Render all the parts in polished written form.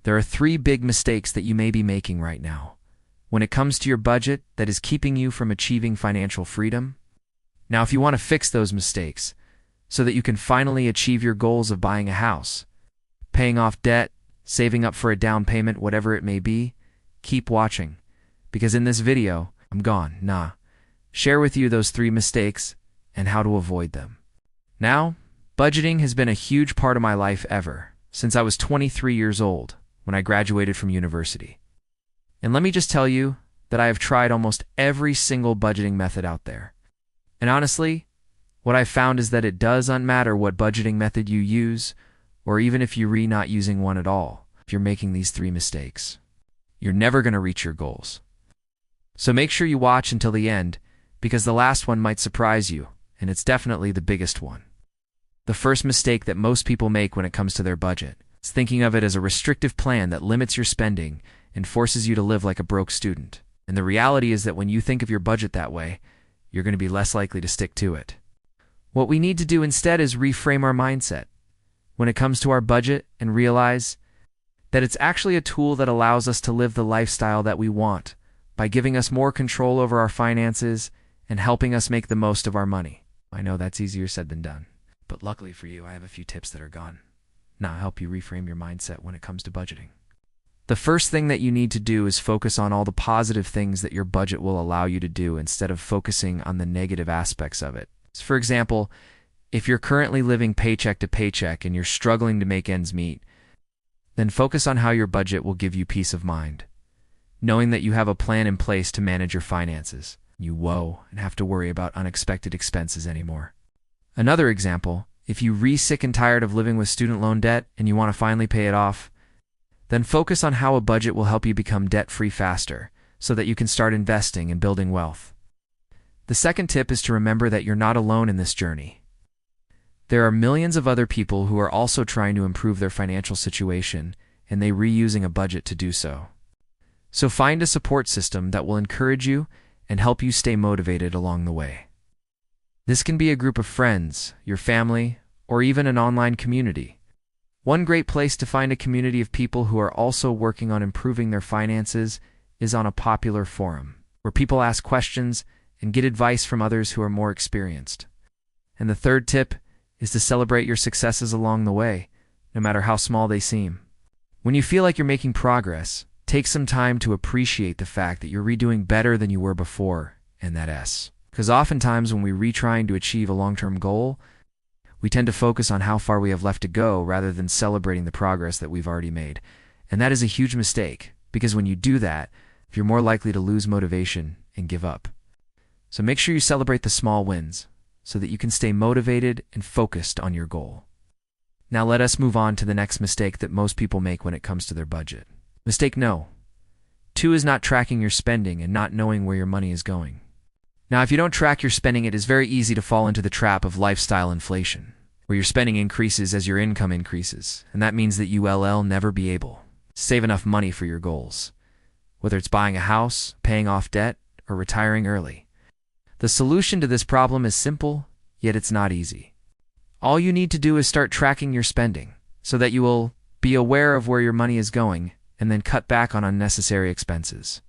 There are 3 big mistakes that you may be making right now when it comes to your budget that is keeping you from achieving financial freedom. Now, if you want to fix those mistakes so that you can finally achieve your goals of buying a house, paying off debt, saving up for a down payment, whatever it may be, keep watching, because in this video, I'm gonna share with you those 3 mistakes and how to avoid them. Now, budgeting has been a huge part of my life ever since I was 23 years old when I graduated from university. And let me just tell you that I have tried almost every single budgeting method out there. And honestly, what I've found is that it doesn't matter what budgeting method you use, or even if you're not using one at all, if you're making these 3 mistakes, you're never going to reach your goals. So make sure you watch until the end, because the last one might surprise you, and it's definitely the biggest one. The first mistake that most people make when it comes to their budget is thinking of it as a restrictive plan that limits your spending and forces you to live like a broke student. And the reality is that when you think of your budget that way, you're going to be less likely to stick to it. What we need to do instead is reframe our mindset when it comes to our budget and realize that it's actually a tool that allows us to live the lifestyle that we want by giving us more control over our finances and helping us make the most of our money. I know that's easier said than done, but luckily for you, I have a few tips that are gonna help you reframe your mindset when it comes to budgeting. The first thing that you need to do is focus on all the positive things that your budget will allow you to do instead of focusing on the negative aspects of it. So for example, if you're currently living paycheck to paycheck and you're struggling to make ends meet, then focus on how your budget will give you peace of mind, knowing that you have a plan in place to manage your finances. You won't have to worry about unexpected expenses anymore. Another example, if you're sick and tired of living with student loan debt and you want to finally pay it off, then focus on how a budget will help you become debt-free faster so that you can start investing and building wealth. The second tip is to remember that you're not alone in this journey. There are millions of other people who are also trying to improve their financial situation, and they're reusing a budget to do so. So find a support system that will encourage you and help you stay motivated along the way. This can be a group of friends, your family, or even an online community. One great place to find a community of people who are also working on improving their finances is on a popular forum, where people ask questions and get advice from others who are more experienced. And the third tip is to celebrate your successes along the way, no matter how small they seem. When you feel like you're making progress, take some time to appreciate the fact that you're redoing better than you were before, and that S. Because oftentimes when we're retrying to achieve a long-term goal, we tend to focus on how far we have left to go rather than celebrating the progress that we've already made. And that is a huge mistake, because when you do that, you're more likely to lose motivation and give up. So make sure you celebrate the small wins so that you can stay motivated and focused on your goal. Now let us move on to the next mistake that most people make when it comes to their budget. Mistake No. 2 is not tracking your spending and not knowing where your money is going. Now, if you don't track your spending, it is very easy to fall into the trap of lifestyle inflation, where your spending increases as your income increases, and that means that you will never be able to save enough money for your goals, whether it's buying a house, paying off debt, or retiring early. The solution to this problem is simple, yet it's not easy. All you need to do is start tracking your spending so that you will be aware of where your money is going and then cut back on unnecessary expenses.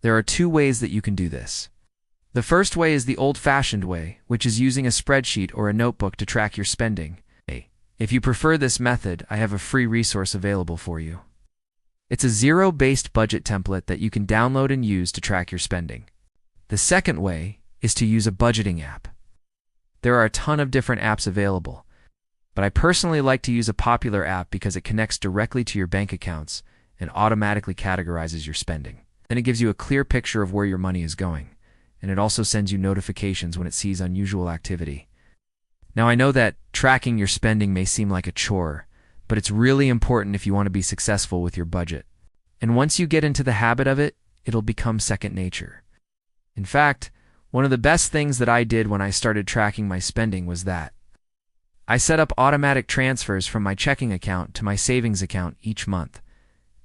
There are 2 ways that you can do this. The first way is the old-fashioned way, which is using a spreadsheet or a notebook to track your spending. If you prefer this method, I have a free resource available for you. It's a zero-based budget template that you can download and use to track your spending. The second way is to use a budgeting app. There are a ton of different apps available, but I personally like to use a popular app because it connects directly to your bank accounts and automatically categorizes your spending. Then it gives you a clear picture of where your money is going, and it also sends you notifications when it sees unusual activity. Now, I know that tracking your spending may seem like a chore, but it's really important if you want to be successful with your budget. And once you get into the habit of it, it'll become second nature. In fact, one of the best things that I did when I started tracking my spending was that I set up automatic transfers from my checking account to my savings account each month.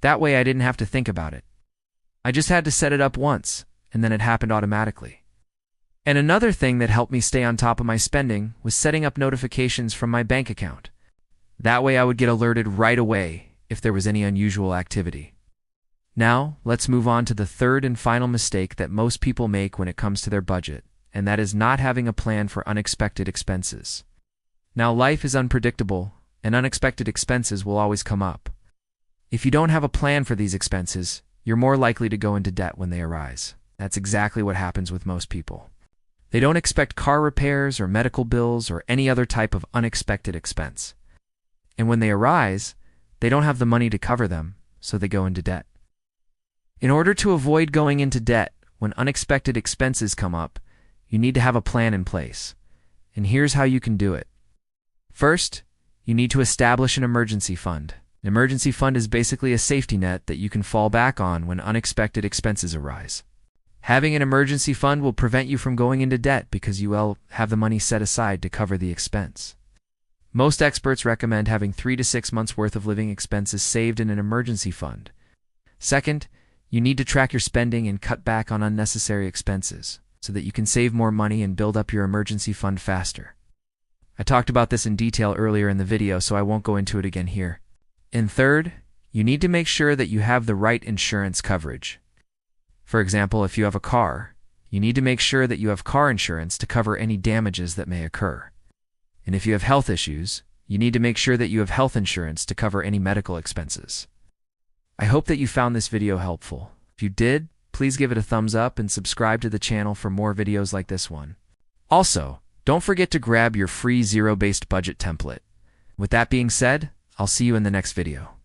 That way I didn't have to think about it. I just had to set it up once, and then it happened automatically. And another thing that helped me stay on top of my spending was setting up notifications from my bank account. That way I would get alerted right away if there was any unusual activity. Now, let's move on to the third and final mistake that most people make when it comes to their budget, and that is not having a plan for unexpected expenses. Now, life is unpredictable, and unexpected expenses will always come up. If you don't have a plan for these expenses, you're more likely to go into debt when they arise. That's exactly what happens with most people. They don't expect car repairs or medical bills or any other type of unexpected expense. And when they arise, they don't have the money to cover them, so they go into debt. In order to avoid going into debt when unexpected expenses come up, you need to have a plan in place. And here's how you can do it. First, you need to establish an emergency fund. An emergency fund is basically a safety net that you can fall back on when unexpected expenses arise. Having an emergency fund will prevent you from going into debt because you will have the money set aside to cover the expense. Most experts recommend having 3 to 6 months' worth of living expenses saved in an emergency fund. Second, you need to track your spending and cut back on unnecessary expenses so that you can save more money and build up your emergency fund faster. I talked about this in detail earlier in the video, so I won't go into it again here. And third, you need to make sure that you have the right insurance coverage. For example, if you have a car, you need to make sure that you have car insurance to cover any damages that may occur. And if you have health issues, you need to make sure that you have health insurance to cover any medical expenses. I hope that you found this video helpful. If you did, please give it a thumbs up and subscribe to the channel for more videos like this one. Also, don't forget to grab your free zero-based budget template. With that being said, I'll see you in the next video.